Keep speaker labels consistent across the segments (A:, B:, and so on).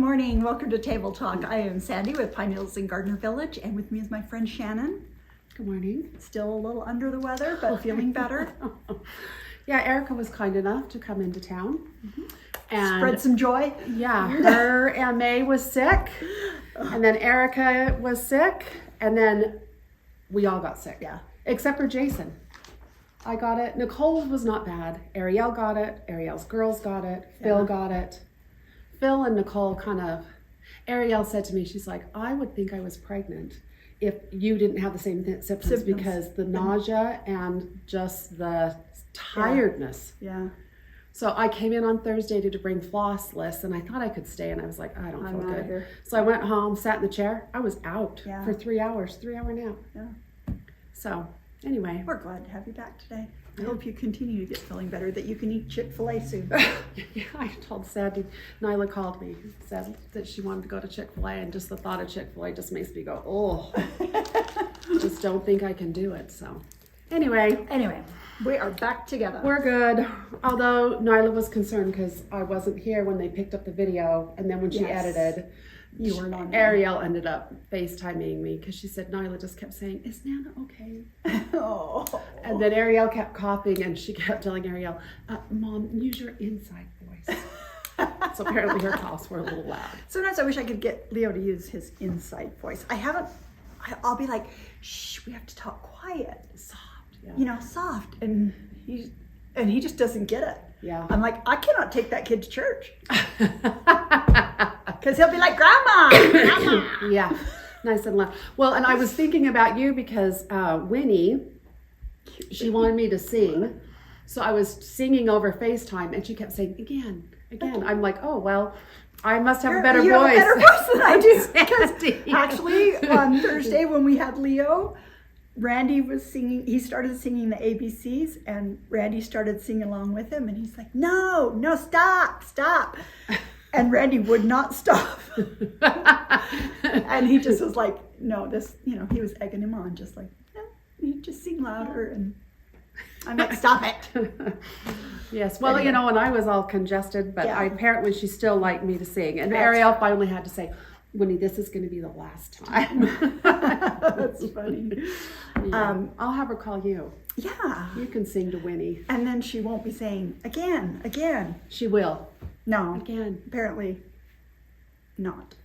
A: morning. Welcome to Table Talk. I am Sandy with Pine Hills in Gardner Village, and with me is my friend Shannon.
B: Good morning.
A: Still a little under the weather, but feeling better.
B: Yeah, Erica was kind enough to come into town. And
A: spread some joy.
B: Yeah, her and May was sick, and then Erica was sick, and then we all got sick.
A: Yeah.
B: Except for Jason. I got it. Nicole was not bad. Ariel got it. Ariel's girls got it. Phil got it. Phil and Nicole Ariel said to me, she's like, I would think I was pregnant if you didn't have the same symptoms because the nausea and just the tiredness.
A: Yeah.
B: So I came in on Thursday to bring floss lists, and I thought I could stay, and I was like, I don't feel good.
A: Either.
B: So I went home, sat in the chair. I was out
A: Yeah.
B: for 3 hours, 3-hour nap.
A: Yeah.
B: So anyway.
A: We're glad to have you back today. I hope you continue to get feeling better, that you can eat Chick-fil-A soon.
B: Yeah, I told Sandy, Nyla called me, said that she wanted to go to Chick-fil-A, and just the thought of Chick-fil-A just makes me go, oh, just don't think I can do it. So anyway,
A: we are back together.
B: we're good. Although Nyla was concerned because I wasn't here when they picked up the video, and then when she edited,
A: You were not.
B: Ariel ended up FaceTiming me because she said Nyla just kept saying, is Nana okay?
A: Oh.
B: And then Ariel kept coughing, and she kept telling Ariel, Mom, use your inside voice. So apparently her coughs were a little loud.
A: Sometimes I wish I could get Leo to use his inside voice. I'll be like, shh, we have to talk quiet.
B: Soft, yeah.
A: You know, soft. And he just doesn't get it.
B: Yeah.
A: I'm like, I cannot take that kid to church. Because he'll be like, Grandma.
B: Yeah, nice and loud. Well, and I was thinking about you because Winnie, she wanted me to sing. So I was singing over FaceTime, and she kept saying, again. I'm like, oh, well, I must have a better
A: you
B: voice.
A: have a better voice than I do.
B: Sandy.
A: Because actually, on Thursday when we had Leo, Randy was singing. He started singing the ABCs, and Randy started singing along with him. And he's like, no, stop. And Randy would not stop. And he just was like, no, he was egging him on, just like, no, you just sing louder. And I'm like, stop it.
B: Yes, well,
A: Anyway.
B: and I was all congested, but
A: Yeah.
B: apparently she still liked me to sing. And
A: That's-
B: Ariel finally had to say, Winnie, this is going to be the last time.
A: That's funny.
B: Yeah. I'll have her call you.
A: Yeah.
B: You can sing to Winnie.
A: And then she won't be saying, again.
B: She will.
A: No.
B: Again.
A: Apparently not.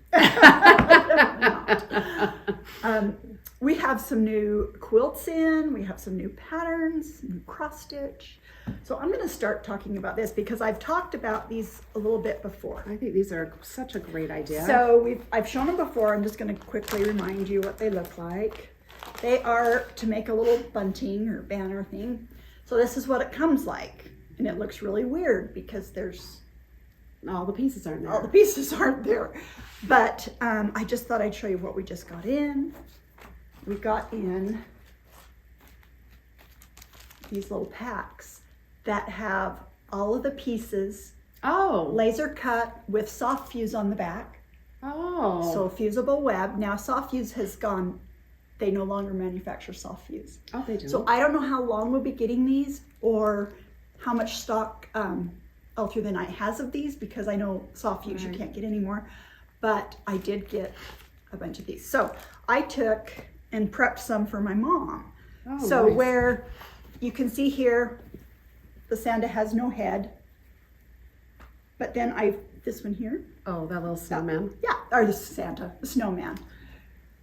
A: We have some new quilts in. We have some new patterns, new cross stitch. So I'm going to start talking about this because I've talked about these a little bit before.
B: I think these are such a great idea.
A: So I've shown them before. I'm just going to quickly remind you what they look like. They are to make a little bunting or banner thing. So this is what it comes like. And it looks really weird because
B: all the pieces aren't there.
A: all the pieces aren't there. But I just thought I'd show you what we just got in. We got in these little packs that have all of the pieces laser cut with soft fuse on the back.
B: Oh.
A: So fusible web. Now soft fuse has gone, they no longer manufacture soft fuse.
B: Oh, they do.
A: So I don't know how long we'll be getting these or how much stock All Through the Night has of these, because I know soft fuse you can't get anymore. But I did get a bunch of these. So I took and prepped some for my mom.
B: Oh,
A: So
B: nice.
A: where you can see here, the Santa has no head. But then this one here.
B: Oh, that little snowman.
A: Yeah, or the Santa, the snowman.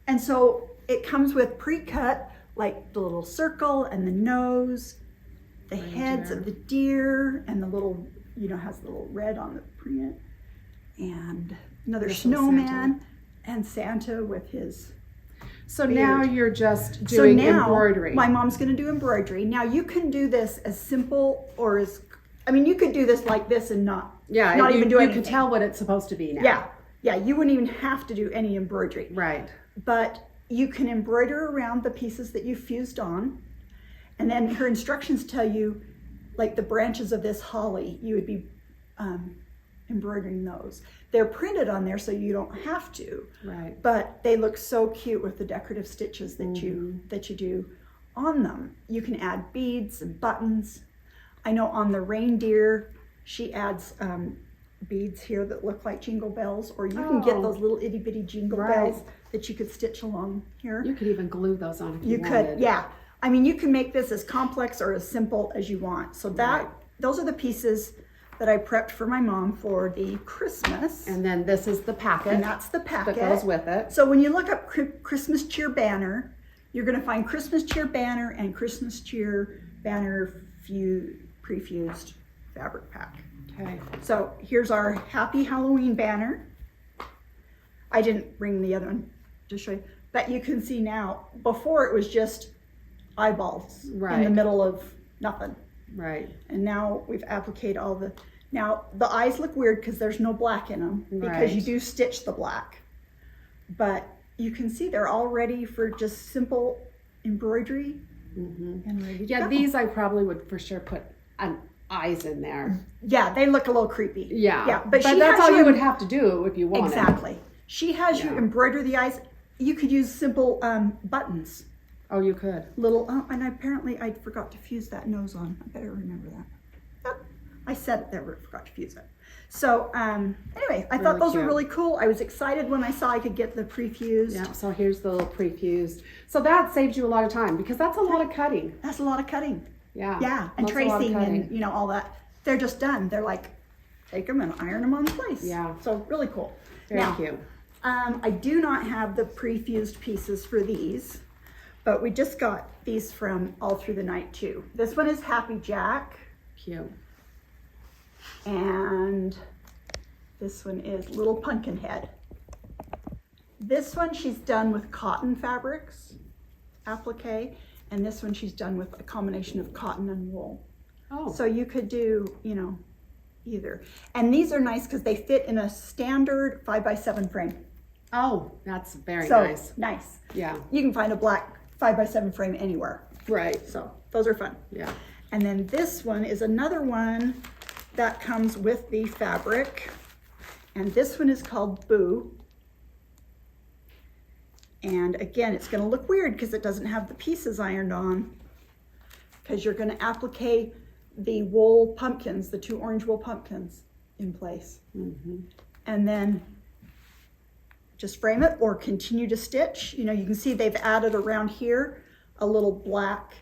A: And so it comes with pre-cut, like the little circle and the nose, the heads of the deer, and the little, has the little red on the print, and another
B: This little
A: snowman, and Santa with his
B: So
A: beard.
B: now you're just doing embroidery.
A: My mom's going to do embroidery. Now you can do this as simple or you could do this like this and not even do anything.
B: You can tell what it's supposed to be now.
A: Yeah, you wouldn't even have to do any embroidery.
B: Right.
A: But you can embroider around the pieces that you fused on. And then her instructions tell you, like the branches of this holly, you would be embroidering those. They're printed on there so you don't have to.
B: Right.
A: But they look so cute with the decorative stitches that you do on them. You can add beads and buttons. I know on the reindeer, she adds beads here that look like jingle bells, or you can get
B: Oh.
A: those little itty bitty jingle
B: Right.
A: bells that you could stitch along here.
B: You could even glue those on if you
A: You could,
B: wanted.
A: yeah. I mean, you can make this as complex or as simple as you want. So that,
B: Right.
A: those are the pieces that I prepped for my mom for the Christmas.
B: And then this is the packet
A: And that's the
B: that
A: packet.
B: goes with it.
A: So when you look up Christmas cheer banner, you're going to find Christmas cheer banner and Christmas cheer banner prefused fabric pack.
B: Okay.
A: So here's our Happy Halloween banner. I didn't bring the other one to show you, but you can see now, before it was just eyeballs in the
B: Right.
A: middle of nothing.
B: Right.
A: And now we've appliqued all the, now the eyes look weird because there's no black in them, because you
B: Right.
A: do stitch the black. But you can see they're all ready for just simple embroidery and ready to
B: Yeah,
A: go.
B: these I probably would for sure put an eyes in there.
A: Yeah, they look a little creepy.
B: Yeah.
A: Yeah, but she
B: that's
A: has
B: all
A: you
B: you would
A: em-
B: have to do if you wanted.
A: Exactly. She has you
B: Yeah.
A: embroider the eyes. You could use simple buttons.
B: Oh, you could.
A: Little, and apparently I forgot to fuse that nose on. I better remember that. Yep. I said it there, but I forgot to fuse it. So anyway, I thought
B: Really
A: those were
B: cute.
A: really cool. I was excited when I saw I could get the pre-fused.
B: Yeah, so here's the little prefused. So that saves you a lot of time because that's a lot of cutting.
A: That's a lot of cutting.
B: Yeah.
A: Yeah, and
B: that's a lot of
A: tracing
B: cutting.
A: and you know all that. They're just done. They're like, take them and iron them on place.
B: Yeah.
A: So really cool.
B: Very
A: Now,
B: cute.
A: I do not have the pre-fused pieces for these, but we just got these from All Through the Night too. This one is Happy Jack,
B: Cute.
A: and this one is Little Pumpkinhead. This one she's done with cotton fabrics, applique, and this one she's done with a combination of cotton and wool.
B: Oh,
A: So you could do, you know, either. And these are nice because they fit in a standard 5x7 frame.
B: oh, that's very
A: So
B: nice.
A: nice.
B: Yeah.
A: You can find a black 5x7 frame anywhere.
B: Right.
A: So those are fun.
B: Yeah.
A: And then this one is another one that comes with the fabric. And this one is called Boo. And again, it's gonna look weird because it doesn't have the pieces ironed on, because you're gonna applique the wool pumpkins, the 2 orange wool pumpkins in place. And then just frame it or continue to stitch. You know, you can see they've added around here a little black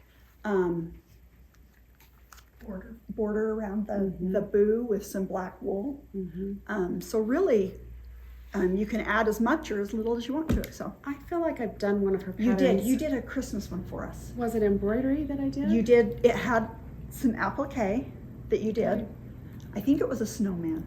A: border around the boo with some black wool. So really, you can add as much or as little as you want to it. So
B: I feel like I've done one of her
A: you
B: patterns.
A: did a Christmas one for us.
B: Was it embroidery that I did?
A: You did, it had some applique that you did. I think it was a snowman.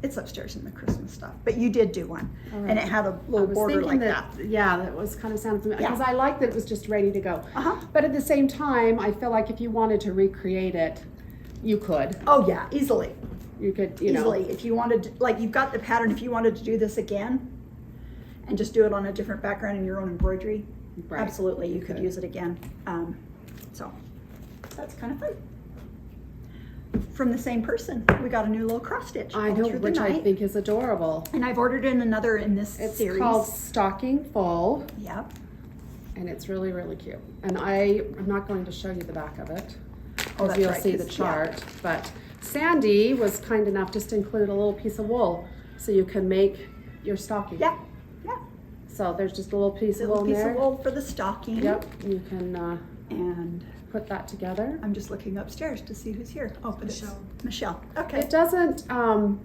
A: It's upstairs in the Christmas stuff, but you did do one. And it had a
B: I
A: little
B: was
A: border
B: thinking
A: like that.
B: Yeah, that was kind of sounded familiar
A: Yeah.
B: because I liked that it was just ready to go.
A: Uh-huh.
B: But at the same time, I feel like if you wanted to recreate it, you could.
A: Oh yeah, easily.
B: You could, you
A: Easily.
B: know.
A: If you wanted to, like you've got the pattern, if you wanted to do this again and just do it on a different background in your own embroidery,
B: Right.
A: absolutely, you could
B: could.
A: use it again. So that's kind of fun. From the same person, we got a new little cross stitch.
B: I
A: all
B: know,
A: through the
B: which I
A: night.
B: think is adorable.
A: And I've ordered in another in this
B: It's
A: series.
B: called Stocking Full,
A: Yep.
B: and it's really, really cute. And I'm not going to show you the back of it,
A: Oh,
B: because
A: that's
B: you'll
A: right,
B: see the
A: 'cause, yeah.
B: chart. But Sandy was kind enough just to include a little piece of wool so you can make your stocking.
A: Yeah. Yeah.
B: So there's just a little piece of
A: Little
B: wool in
A: piece
B: there.
A: of wool for the stocking.
B: Yep, you can
A: And
B: put that together.
A: I'm just looking upstairs to see who's here. Oh, but Michelle. Michelle. Okay.
B: It doesn't, and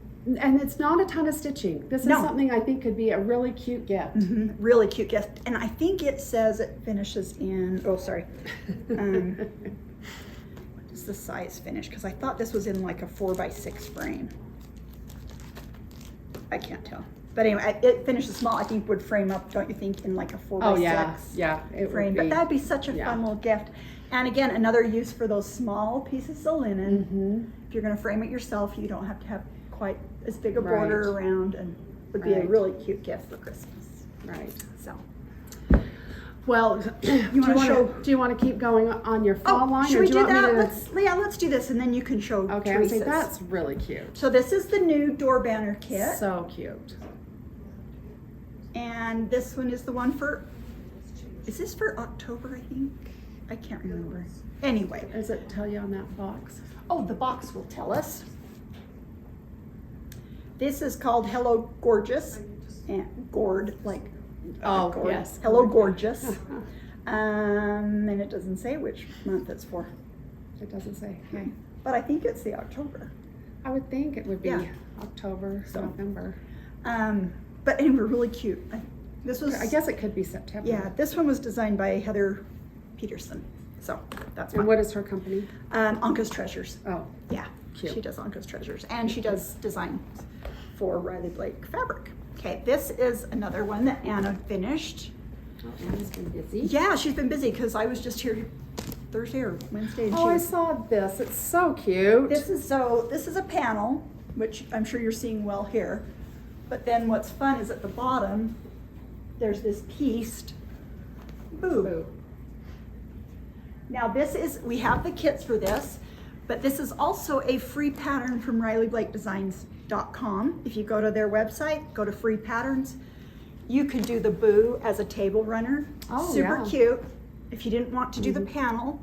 B: it's not a ton of stitching. This is
A: No.
B: something I think could be a really cute gift.
A: Mhm. Really cute gift. And I think it says it finishes in, oh, sorry. What does the size finish? Because I thought this was in like a 4x6 frame. I can't tell. But anyway, it finishes small. I think would frame up, don't you think, in like a 4x6
B: Oh yeah, yeah, it
A: frame.
B: would
A: But
B: be.
A: that'd be such a
B: yeah.
A: fun little gift. And again, another use for those small pieces of linen. If you're going to frame it yourself, you don't have to have quite as big a border
B: Right.
A: around, and would be a
B: Right.
A: really cute gift for Christmas.
B: Right.
A: So.
B: Well,
A: wanna
B: do you want to keep going on your fall line,
A: should
B: or
A: we
B: do
A: do
B: you want
A: that?
B: me to?
A: Let's do this, and then you can show
B: Okay, I was
A: Teresa's.
B: saying that's really cute.
A: So this is the new door banner kit,
B: So cute.
A: and this one is the one for. Is this for October? I think I can't remember. Anyway,
B: Does it tell you on that box?
A: oh, the box will tell us. This is called Hello Gorgeous, and gourd, like
B: Oh,
A: gourd.
B: yes.
A: Hello Gorgeous. And it doesn't say which month it's for,
B: It doesn't say. Okay.
A: but I think it's the October.
B: I would think it would be
A: Yeah.
B: October,
A: So.
B: November.
A: But anyway, really cute. This was,
B: I guess it could be September.
A: yeah, this one was designed by Heather Peterson. So that's
B: And
A: fun.
B: what is her company?
A: Anka's Treasures.
B: Oh,
A: Yeah,
B: Cute.
A: she does Anka's Treasures, and she does design for Riley Blake fabric. Okay, this is another one that Anna finished.
B: Anna's been busy.
A: Yeah, she's been busy because I was just here Thursday or Wednesday. And
B: Oh,
A: she
B: I
A: was,
B: saw this. It's so cute.
A: this is a panel, which I'm sure you're seeing well here. But then what's fun is at the bottom, there's this pieced boob.
B: Ooh.
A: Now we have the kits for this, but this is also a free pattern from RileyBlakeDesigns.com. If you go to their website, go to free patterns, you could do the boo as a table runner.
B: Oh,
A: Super
B: yeah.
A: cute. If you didn't want to do the panel.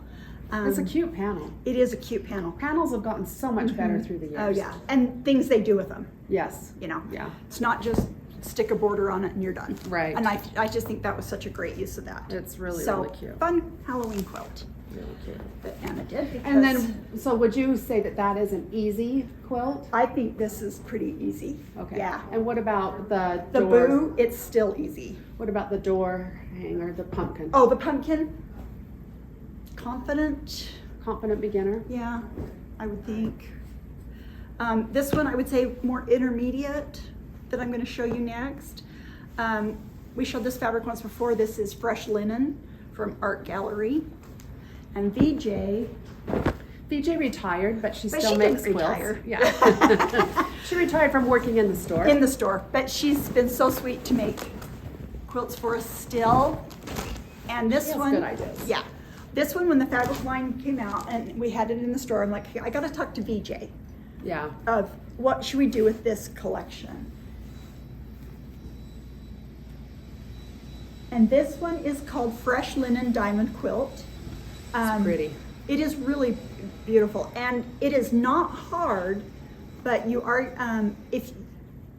B: It's a cute panel.
A: It is a cute panel.
B: Panels have gotten so much better through the years.
A: Oh yeah, and things they do with them,
B: Yes.
A: you know.
B: Yeah.
A: It's not just stick a border on it and you're done.
B: Right.
A: And I just think that was such a great use of that.
B: It's really,
A: So,
B: really cute.
A: fun Halloween quilt
B: Really cute.
A: that Anna did.
B: And
A: because
B: then, so would you say that that is an easy quilt?
A: I think this is pretty easy.
B: Okay.
A: Yeah.
B: And what about the
A: The
B: door?
A: boo, it's still easy.
B: What about the door hanger, the pumpkin?
A: Oh, the pumpkin. Confident.
B: Confident beginner?
A: Yeah, I would think. This one I would say more intermediate that I'm going to show you next. We showed this fabric once before. This is Fresh Linen from Art Gallery. And VJ,
B: VJ retired, but she
A: But
B: still
A: she
B: makes
A: didn't
B: quilts.
A: retire.
B: Yeah. She retired from working in the store.
A: in the store, but she's been so sweet to make quilts for us still. And this
B: She has
A: one,
B: good ideas.
A: yeah, this one when the fabric line came out and we had it in the store, I'm like, "Hey, I got to talk to VJ
B: Yeah.
A: of what should we do with this collection." And this one is called Fresh Linen Diamond Quilt.
B: It's pretty.
A: It is really beautiful, and it is not hard, but you are, if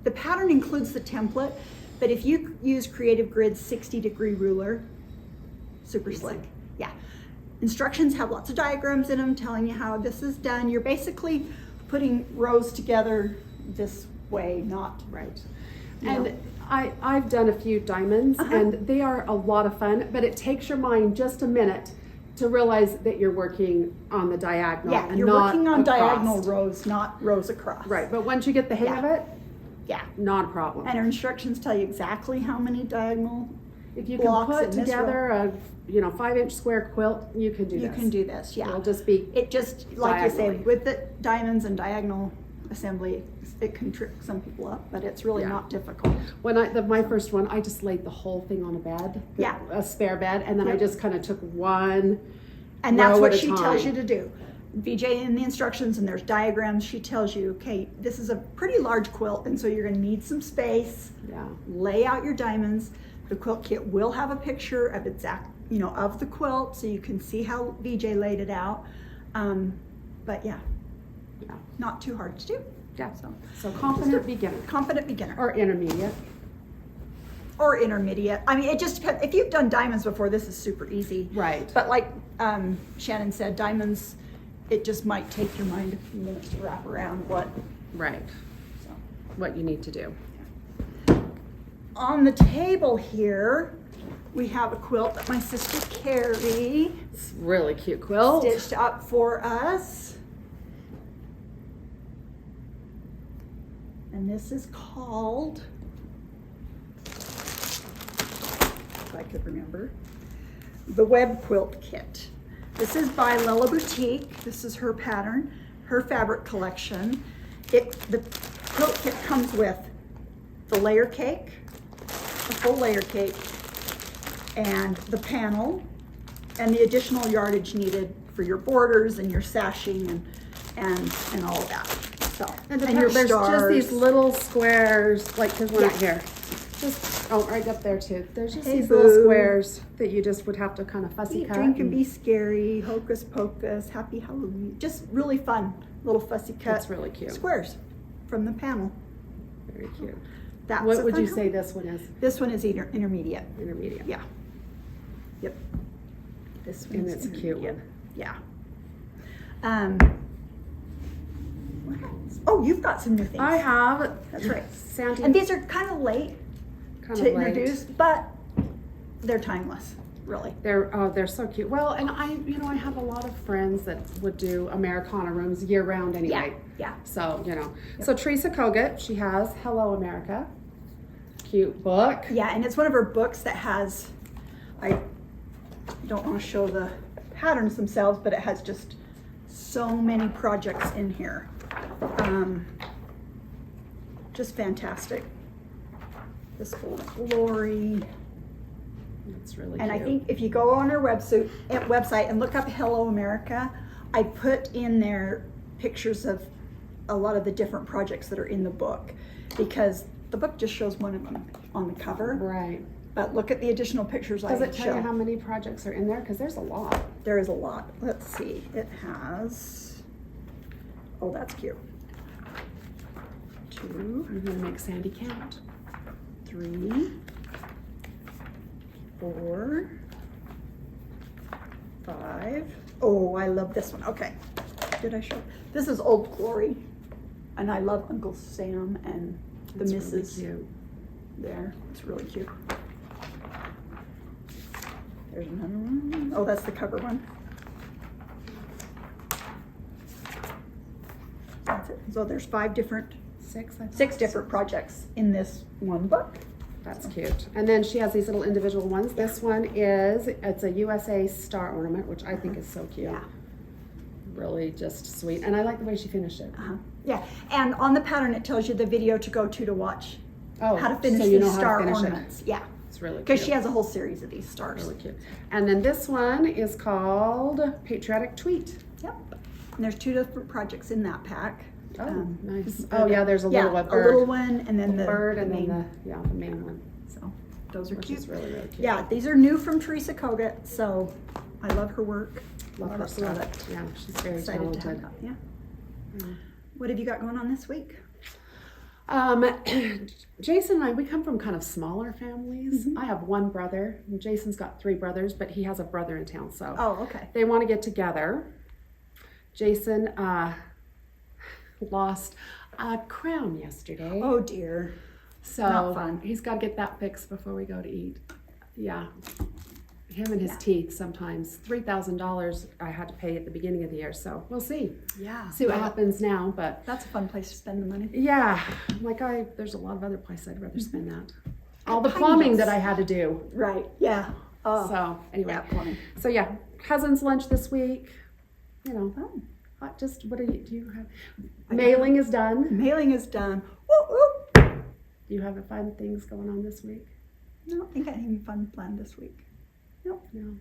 A: the pattern includes the template, but if you use Creative Grid's 60-degree ruler, super slick. Yeah. Instructions have lots of diagrams in them telling you how this is done. You're basically putting rows together this way, not
B: Right.
A: Yeah.
B: And I've done a few diamonds and they are a lot of fun, but it takes your mind just a minute to realize that you're working on the diagonal
A: yeah,
B: and
A: you're
B: not
A: working on
B: across.
A: diagonal rows, not rows across.
B: Right, but once you get the hang
A: Yeah.
B: of it,
A: Yeah.
B: not a problem.
A: And our instructions tell you exactly how many diagonal
B: If you can
A: blocks
B: put
A: in this
B: together a 5-inch square quilt, you can do
A: you
B: this.
A: can do this. Yeah.
B: It'll just be
A: It just, like you say,
B: Diagonally.
A: with the diamonds and diagonal assembly, it can trick some people up, but it's really
B: Yeah.
A: not difficult.
B: when my first one, I just laid the whole thing on a bed,
A: Yeah.
B: a spare bed, and then I
A: Yep.
B: just kind of took one.
A: And that's
B: row
A: what
B: at a
A: she tells you
B: time.
A: to do. VJ in the instructions, and there's diagrams, she tells you, okay, this is a pretty large quilt, and so you're gonna need some space.
B: Yeah.
A: Lay out your diamonds. The quilt kit will have a picture of of the quilt, so you can see how VJ laid it out. But yeah,
B: Yeah.
A: not too hard to do.
B: Yeah.
A: So,
B: So confident beginner
A: confident beginner.
B: or intermediate.
A: Or intermediate. I mean, it just depends. If you've done diamonds before, this is super easy.
B: Right.
A: But like Shannon said, diamonds, it just might take your mind a few minutes to wrap around what.
B: Right.
A: So.
B: What you need to do.
A: On the table here, we have a quilt that my sister Carrie
B: It's a really cute quilt.
A: stitched up for us. And this is called, if I could remember, the Web Quilt Kit. This is by Lella Boutique. This is her pattern, her fabric collection. The quilt kit comes with the layer cake, the full layer cake, and the panel, and the additional yardage needed for your borders and your sashing and all of that. So,
B: And,
A: your
B: there's just
A: stars.
B: these little squares, like there's one
A: Yeah.
B: right here. Just right up there too. There's just
A: Hey,
B: these little
A: boo.
B: squares that you just would have to kind of fussy
A: Eat,
B: cut.
A: drink, and
B: and
A: be scary, hocus pocus, happy Halloween. Just really fun, little fussy cut
B: It's really cute.
A: squares from the panel.
B: Very cute.
A: That's
B: What
A: a
B: would
A: fun
B: you
A: one.
B: say this one is?
A: This one is intermediate.
B: Intermediate.
A: Yeah. Yep. This
B: And
A: one's
B: it's a cute
A: intermediate.
B: one.
A: Yeah. What else? Oh, you've got some new things.
B: I have.
A: That's right.
B: Sandy.
A: And these are kind of late
B: kind
A: to
B: of late.
A: introduce, but they're timeless, really.
B: They're so cute. Well, and I have a lot of friends that would do Americana rooms year round anyway.
A: Yeah.
B: So, So Teresa Kogut, she has Hello America. Cute book.
A: Yeah, and it's one of her books that has, I don't want to show the patterns themselves, but it has just so many projects in here. Just fantastic. This Old Glory.
B: It's really
A: And
B: cute.
A: I think if you go on her website and look up Hello America, I put in there pictures of a lot of the different projects that are in the book, because the book just shows one of them on the cover.
B: Right.
A: But look at the additional pictures
B: Does
A: I
B: it tell
A: show.
B: you how many projects are in there? Because there's a lot.
A: There is a lot. Let's see. It has, oh, that's cute. 2,
B: I'm going to make Sandy count.
A: 3, 4, 5. Oh, I love this one. Okay. Did I show? This is Old Glory. And I love Uncle Sam and the
B: It's
A: missus
B: really cute.
A: there. It's really cute. There's another one. Oh, that's the cover one. That's it. So there's 5 different,
B: Six, I thought.
A: 6 different projects in this one book.
B: That's cute. And then she has these little individual ones. This one it's a USA star ornament, which I think is so cute.
A: Yeah.
B: Really just sweet. And I like the way she finished it.
A: Yeah, and on the pattern it tells you the video to go to watch
B: Oh,
A: how to finish
B: so you
A: these
B: know how to
A: star
B: finish it.
A: ornaments. Yeah,
B: It's really cute.
A: because she has a whole series of these stars.
B: Really cute. And then this one is called Patriotic Tweet.
A: Yep. And there's 2 different projects in that pack.
B: Oh, nice.
A: uh,
B: Oh, yeah, there's a little one,
A: a
B: bird.
A: little one, and then the
B: bird,
A: the
B: and
A: main.
B: then the main one,
A: So those are
B: which
A: cute.
B: is really, really cute.
A: Yeah, these are new from Teresa Kogut, so I love her work.
B: Love her
A: Love
B: stuff.
A: it.
B: Yeah, she's very
A: Excited to
B: talented.
A: have that. Yeah.
B: Yeah.
A: What have you got going on this week?
B: Jason and I, we come from kind of smaller families.
A: Mm-hmm.
B: I have one brother, and Jason's got 3 brothers, but he has a brother in town, so
A: Oh, okay.
B: they want to get together. Jason lost a crown yesterday.
A: Oh dear.
B: so
A: not fun.
B: he's got to get that fixed before we go to eat. Yeah. Him and his
A: Yeah.
B: teeth sometimes. $3,000 I had to pay at the beginning of the year, so we'll see.
A: Yeah.
B: See what
A: Well,
B: happens now, but
A: That's a fun place to spend the money.
B: yeah, there's a lot of other places I'd rather spend that. All the
A: Tiny
B: plumbing
A: house.
B: that I had to do.
A: Right. Yeah. Oh.
B: So anyway,
A: Yeah, plumbing.
B: so yeah, cousins lunch this week.
A: Oh.
B: Just what do you have?
A: I
B: Mailing is done.
A: Mailing is done. Woo woo.
B: Do you have fun things going on this week?
A: I don't think I have any fun planned this week. Nope.
B: No,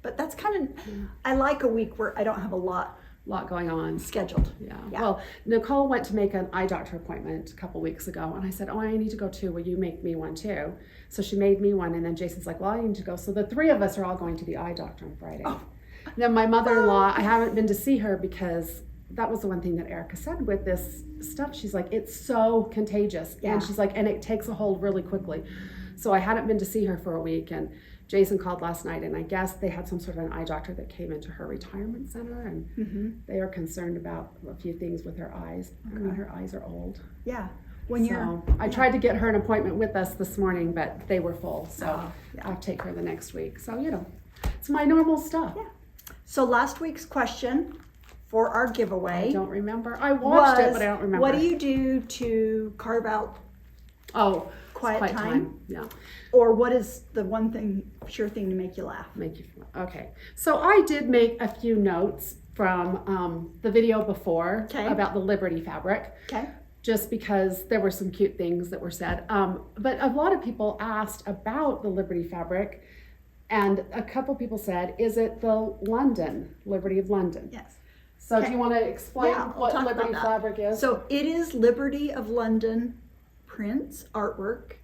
A: But that's kind of,
B: Yeah.
A: I like a week where I don't have a lot
B: a lot going on.
A: scheduled.
B: Yeah.
A: Yeah.
B: Well, Nicole went to make an eye doctor appointment a couple weeks ago, and I said, "Oh, I need to go too. Will you make me one too?" So she made me one, and then Jason's like, "Well, I need to go." So the 3 of us are all going to the eye doctor on Friday.
A: Oh.
B: And then my mother-in-law, I haven't been to see her because that was the one thing that Erica said with this stuff. She's like, it's so contagious,
A: Yeah.
B: and she's like, and it takes a hold really quickly. So I hadn't been to see her for a week, and Jason called last night, and I guess they had some sort of an eye doctor that came into her retirement center, and
A: Mm-hmm.
B: they are concerned about a few things with her eyes. I mean, her eyes are old.
A: Yeah. When you're,
B: So I tried to get her an appointment with us this morning, but they were full. So
A: Oh, yeah.
B: I'll take her the next week. So, it's my normal stuff.
A: Yeah. So last week's question for our
B: I
A: giveaway
B: don't remember. I watched it,
A: was,
B: but I don't remember.
A: what do you do to carve out,
B: Oh,
A: Quiet time?
B: Yeah.
A: or what is the one thing, sure thing to make you laugh?
B: Make you okay. So I did make a few notes from the video before
A: Okay.
B: about the Liberty fabric.
A: Okay.
B: Just because there were some cute things that were said. But a lot of people asked about the Liberty fabric, and a couple people said, is it the London, Liberty of London?
A: Yes.
B: So
A: Okay.
B: do you want to explain
A: Yeah, I'll
B: what
A: talk
B: Liberty
A: about that.
B: fabric is?
A: So it is Liberty of London prints, artwork,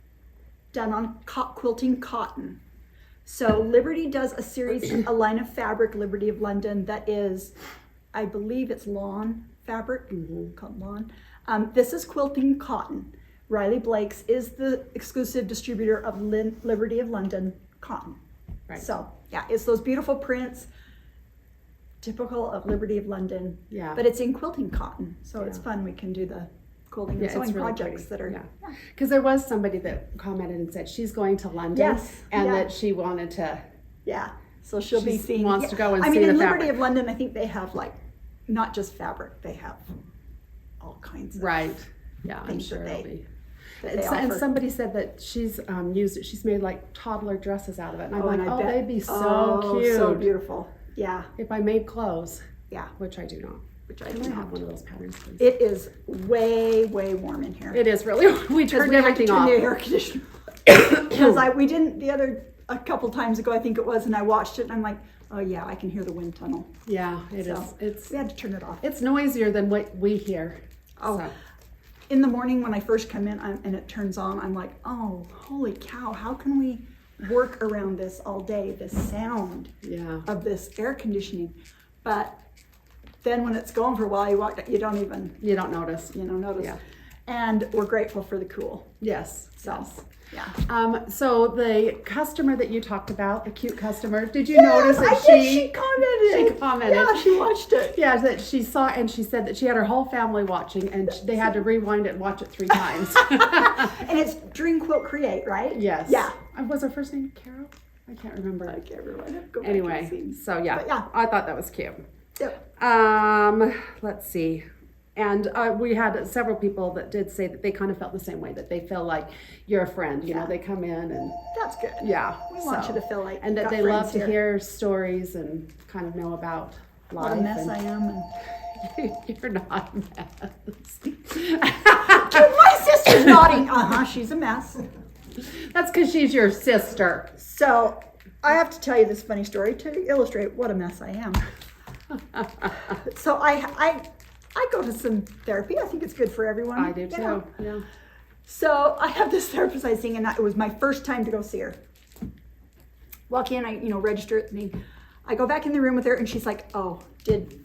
A: done on quilting cotton. So Liberty does a series, a line of fabric, Liberty of London, that is, I believe it's lawn fabric, called lawn. This is quilting cotton, Riley Blake's is the exclusive distributor of Liberty of London cotton.
B: Right.
A: So yeah, it's those beautiful prints, typical of Liberty of London.
B: Yeah.
A: But it's in quilting cotton, so it's
B: Yeah.
A: fun. We can do the quilting and
B: Yeah,
A: sewing
B: it's really
A: projects
B: pretty.
A: that are.
B: Yeah. Because there was somebody that commented and said she's going to London,
A: Yes,
B: and
A: yeah.
B: that she wanted to.
A: Yeah. So she'll be
B: She
A: seeing.
B: wants to go and
A: I
B: see
A: mean,
B: the
A: in Liberty
B: fabric.
A: of London, I think they have like not just fabric; they have all kinds of
B: Right. Yeah, I'm
A: things
B: sure
A: that
B: it'll
A: they-
B: be.
A: that they
B: And
A: offer.
B: somebody said that she's used it. She's made like toddler dresses out of it, and I'm
A: and
B: like,
A: I
B: oh,
A: bet-
B: they'd be so
A: oh,
B: cute
A: so beautiful. Yeah,
B: if I made clothes,
A: yeah.
B: which I do not.
A: Which I
B: Can
A: do
B: I have
A: not.
B: one of those patterns, please?
A: It is way warm in here.
B: It is really. We turned
A: we had to
B: everything
A: turn
B: off.
A: the air conditioner because we didn't a couple times ago I think it was, and I watched it and I'm like, oh yeah, I can hear the wind tunnel.
B: Yeah, it is.
A: So
B: It's
A: we had to turn it off.
B: it's noisier than what we hear.
A: Oh.
B: So,
A: In the morning when I first come in and it turns on, I'm like, oh, holy cow, how can we work around this all day, this sound
B: yeah.
A: of this air conditioning? But then when it's going for a while, you don't even,
B: You don't notice.
A: notice.
B: Yeah.
A: And we're grateful for the cool.
B: Yes.
A: So,
B: Yes.
A: yeah.
B: So the customer that you talked about, the cute customer, did you notice that
A: I did. She commented.
B: she commented.
A: Yeah, she watched it.
B: Yeah, that she saw, and she said that she had her whole family watching, and they had to rewind it and watch it 3 times.
A: And it's Dream Quilt Create, right?
B: Yes.
A: Yeah.
B: Was her first name Carol? I can't remember.
A: I can't remember. I have to go back
B: Anyway,
A: and see.
B: so yeah,
A: But yeah.
B: I thought that was cute.
A: Yep.
B: Let's see. And we had several people that did say that they kind of felt the same way, that they feel like you're a friend. You know, they come in and
A: That's good.
B: yeah.
A: We want
B: so-
A: you to feel like
B: and that
A: you've got
B: they
A: friends
B: love to
A: here.
B: hear stories and kind of know about life.
A: What a mess
B: and
A: I am. And
B: you're not a mess.
A: my sister's nodding. She's a mess.
B: That's because she's your sister.
A: So I have to tell you this funny story to illustrate what a mess I am. So I go to some therapy. I think it's good for everyone.
B: I do
A: you
B: too.
A: know.
B: Yeah.
A: So I have this therapist I see, and it was my first time to go see her. Walk in, I register at the meeting. I go back in the room with her, and she's like, "Oh, did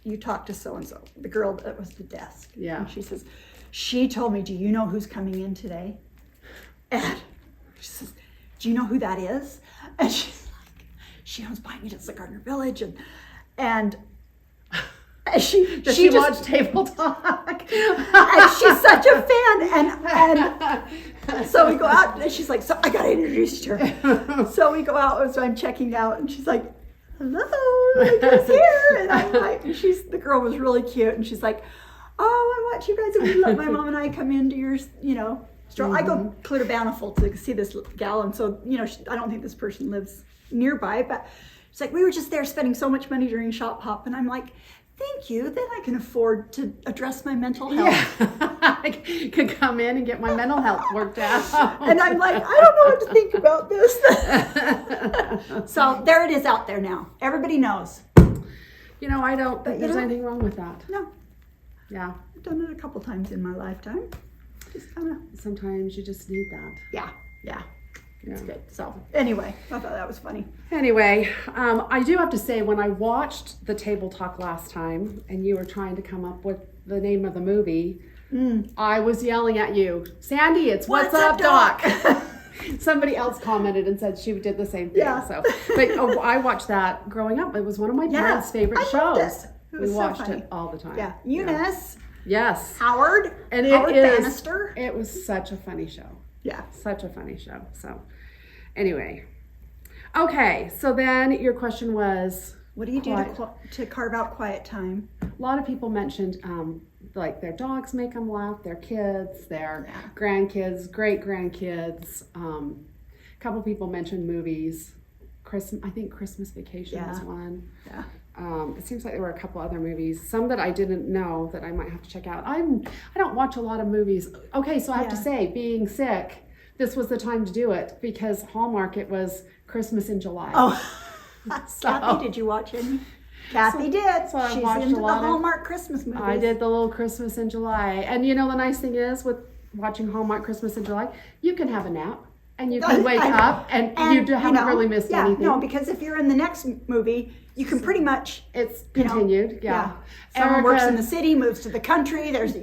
A: you talk to so and so, the girl that was at the desk?"
B: Yeah.
A: And she says, "She told me. Do you know who's coming in today?" And she says, "Do you know who that is?" And she's like, "She owns Pine Needles at Gardner Village," and she
B: Does she
A: just
B: watch Table Talk?
A: and she's such a fan, and so we go out, and she's like, "So I gotta introduce her." So we go out, and so I'm checking out, and she's like, "Hello, look who's here," and I'm like, and the girl was really cute, and she's like, "Oh, I watch you guys, and we let my mom and I come into your, store." I go clear to Bountiful to see this gal, and so I don't think this person lives nearby, but she's like, "We were just there spending so much money during Shop Hop," and I'm like, "Thank you, then I can afford to address my mental health."
B: Yeah. I could come in and get my mental health worked out.
A: And I'm like, I don't know what to think about this. So there it is out there now. Everybody knows.
B: I don't think there's
A: know.
B: anything wrong with that.
A: No,
B: Yeah.
A: I've done it a couple times in my lifetime. Just kind of,
B: Sometimes you just need that.
A: yeah. It's
B: Yeah.
A: good. So anyway, I thought that was funny.
B: Anyway, I do have to say, when I watched the Table Talk last time and you were trying to come up with the name of the movie, I was yelling at you, Sandy, it's What's Up, Doc? Somebody else commented and said she did the same thing.
A: Yeah.
B: So, but I watched that growing up. It was one of my parents' favorite
A: I loved
B: shows.
A: it. It
B: We
A: was so
B: watched
A: funny.
B: it all the time.
A: Yeah. Eunice,
B: Yes.
A: Howard,
B: And
A: Howard
B: it is.
A: Bannister.
B: It was such a funny show.
A: Yeah.
B: Such a funny show. So, anyway. Okay, so then your question was,
A: What do you do
B: Quiet.
A: to carve out quiet time?
B: a lot of people mentioned like their dogs make them laugh, their kids, their grandkids, great grandkids. A couple people mentioned movies. I think Christmas Vacation was
A: Yeah.
B: one.
A: Yeah.
B: It seems like there were a couple other movies, some that I didn't know that I might have to check out. I don't watch a lot of movies. Okay, so I have to
A: Yeah.
B: say, being sick, this was the time to do it because Hallmark, it was Christmas in July.
A: Oh,
B: So-
A: Kathy, did you watch any? Kathy did.
B: so I
A: She's
B: watched
A: into
B: a
A: the
B: lot of-
A: Hallmark Christmas movies.
B: I did the little Christmas in July. And the nice thing is with watching Hallmark Christmas in July, you can have a nap And you can wake up and you haven't really missed anything.
A: No, because if you're in the next movie, you can pretty much.
B: It's continued, yeah.
A: Someone works in the city, moves to the country. There's,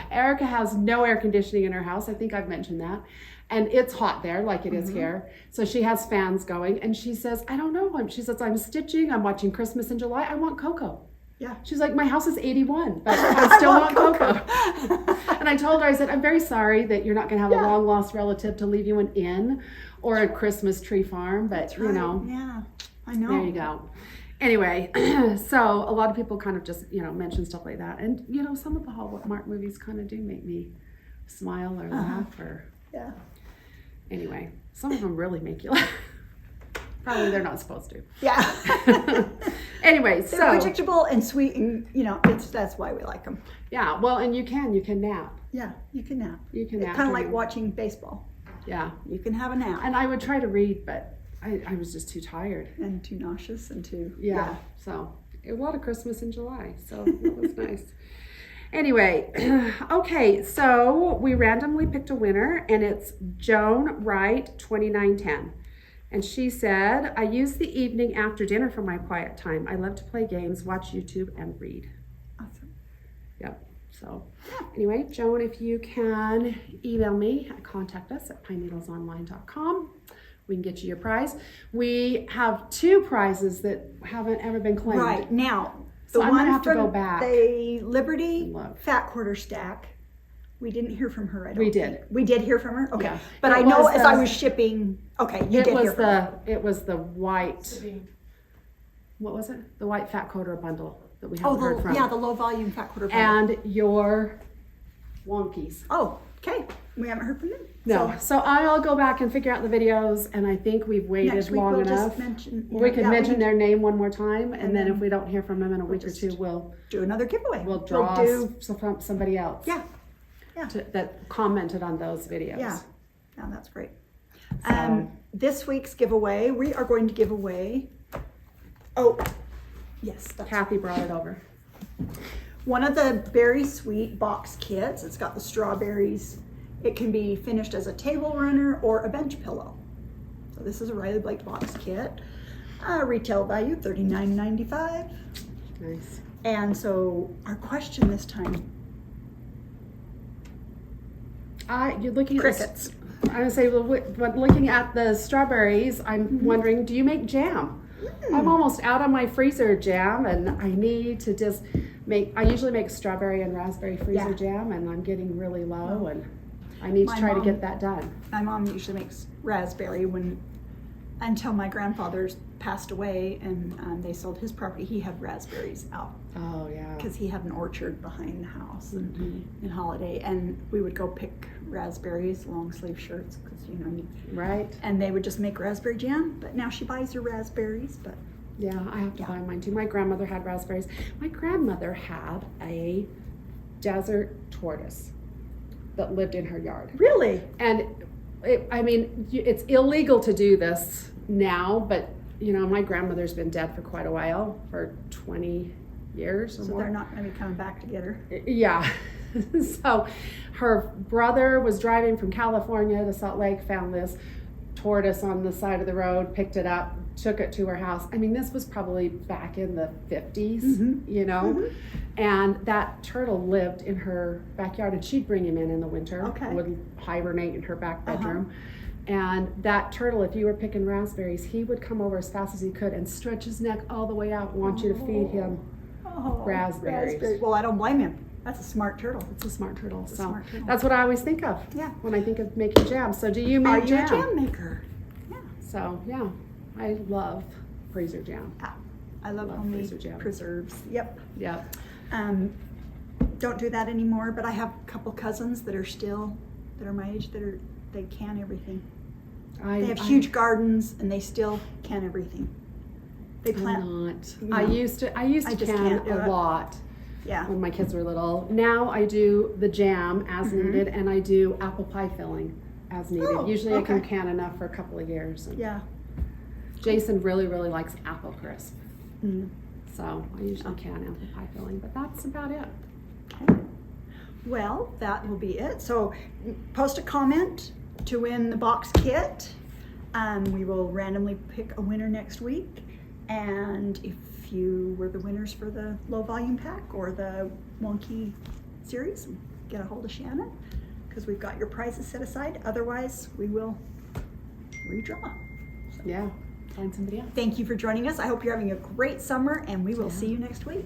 B: Erica has no air conditioning in her house. I think I've mentioned that. And it's hot there, like it is here. So she has fans going, and she says, I don't know. She says, I'm stitching. I'm watching Christmas in July. I want cocoa.
A: Yeah.
B: She's like, my house is 81, but I still want cocoa. And I told her, I said, I'm very sorry that you're not going to have a long lost relative to leave you an inn or a Christmas tree farm, but
A: Yeah, I know.
B: there you go. Anyway, so a lot of people kind of just, mention stuff like that. And, some of the Hallmark movies kind of do make me smile or laugh or,
A: Yeah.
B: anyway, some of them really make you laugh. Probably they're not supposed to.
A: Yeah.
B: Anyway,
A: They're
B: so
A: predictable and sweet, and that's why we like them.
B: yeah, well, and you can nap.
A: Yeah, you can nap.
B: You can
A: It's
B: nap.
A: kind of like
B: during-
A: watching baseball.
B: Yeah,
A: You can have a nap.
B: and I would try to read, but I was just too tired.
A: And too nauseous and too.
B: Yeah. So a lot of Christmas in July, so that was nice. Anyway, okay, so we randomly picked a winner, and it's Joan Wright 2910. And she said, I use the evening after dinner for my quiet time. I love to play games, watch YouTube, and read.
A: Awesome.
B: Yep. So anyway, Joan, if you can email me, contact us at pineneedlesonline.com. We can get you your prize. We have 2 prizes that haven't ever been claimed.
A: Right now,
B: So
A: the
B: I'm gonna
A: one
B: have to
A: from
B: go back.
A: the Liberty
B: Look.
A: Fat Quarter Stack. We didn't hear from her. I don't
B: We
A: think.
B: did.
A: We did hear from her. Okay,
B: Yeah.
A: but
B: It
A: I know
B: was
A: as I
B: the-
A: was shipping. Okay, you
B: It
A: did hear
B: was
A: from her.
B: the white. What was it? The white Fat Coder bundle that we haven't heard from.
A: the low volume Fat Quarter. Bundle.
B: And your wonkies.
A: Oh, okay. We haven't heard from them.
B: No, so I'll go back and figure out the videos, and I think we've waited
A: Next week
B: long
A: we'll
B: enough.
A: just mention.
B: We could
A: yeah,
B: mention their name one more time, and then
A: then
B: if we don't hear from them in a week or
A: just
B: 2, we'll
A: do another giveaway.
B: draw
A: do.
B: somebody else.
A: Yeah.
B: That commented on those videos.
A: Yeah. Yeah, that's great.
B: So-
A: This week's giveaway, we are going to give away. Oh, yes, that's
B: Kathy brought it over.
A: one of the Berry Sweet box kits. It's got the strawberries. It can be finished as a table runner or a bench pillow. So this is a Riley Blake box kit. Retail value $39.95.
B: Nice.
A: And so our question this time,
B: You're looking at
A: crickets.
B: I would say, but looking at the strawberries, I'm wondering, do you make jam? I'm almost out of my freezer jam, and I need to just I usually make strawberry and raspberry freezer jam, and I'm getting really low, and I need to
A: My
B: try to
A: mom-
B: get that done.
A: My mom usually makes raspberry until my grandfather's passed away and they sold his property. He had raspberries out
B: Oh, yeah.
A: because he had an orchard behind the house in Holiday, and we would go pick raspberries, long sleeve shirts, because
B: Right?
A: and they would just make raspberry jam. But now she buys her raspberries. But
B: Yeah, I have to
A: Yeah.
B: buy mine too. My grandmother had raspberries. My grandmother had a desert tortoise that lived in her yard.
A: really,
B: And it's illegal to do this now, but my grandmother's been dead for quite a while, for 20 years or
A: so
B: more.
A: they're not going to be coming back together.
B: Yeah. So her brother was driving from California to Salt Lake, found this tortoise on the side of the road, picked it up, took it to her house. I mean, this was probably back in the 50s, and that turtle lived in her backyard, and she'd bring him in the winter,
A: Okay.
B: would hibernate in her back bedroom. And that turtle, if you were picking raspberries, he would come over as fast as he could and stretch his neck all the way out and want you to feed him.
A: Oh,
B: Raspberries.
A: Well, I don't blame him. That's a smart turtle.
B: It's a smart turtle. So
A: smart turtle.
B: that's what I always think of
A: Yeah.
B: when I think of making jam. So do you
A: Are
B: make
A: you
B: jam?
A: a jam maker? Yeah.
B: So yeah, I love freezer jam.
A: I love
B: Love
A: homemade
B: freezer jam.
A: preserves. Yep.
B: Yeah.
A: Don't do that anymore, but I have a couple cousins that are my age, they can everything. They have huge gardens and they still can everything. They plant.
B: I'm not.
A: you
B: I
A: know,
B: used to
A: I just
B: can
A: can't do
B: a
A: it.
B: lot
A: Yeah.
B: when my kids were little. Now I do the jam as needed, and I do apple pie filling as needed.
A: Oh,
B: Usually I can
A: okay.
B: can enough for a couple of years. And
A: Yeah.
B: Jason really, really likes apple crisp.
A: Mm.
B: So I usually can apple pie filling, but that's about it.
A: Okay. Well, that will be it. So post a comment to win the box kit. We will randomly pick a winner next week. And if you were the winners for the low volume pack or the wonky series, get a hold of Shannon because we've got your prizes set aside. Otherwise, we will redraw.
B: Yeah, find somebody else.
A: Thank you for joining us. I hope you're having a great summer, and we will see you next week.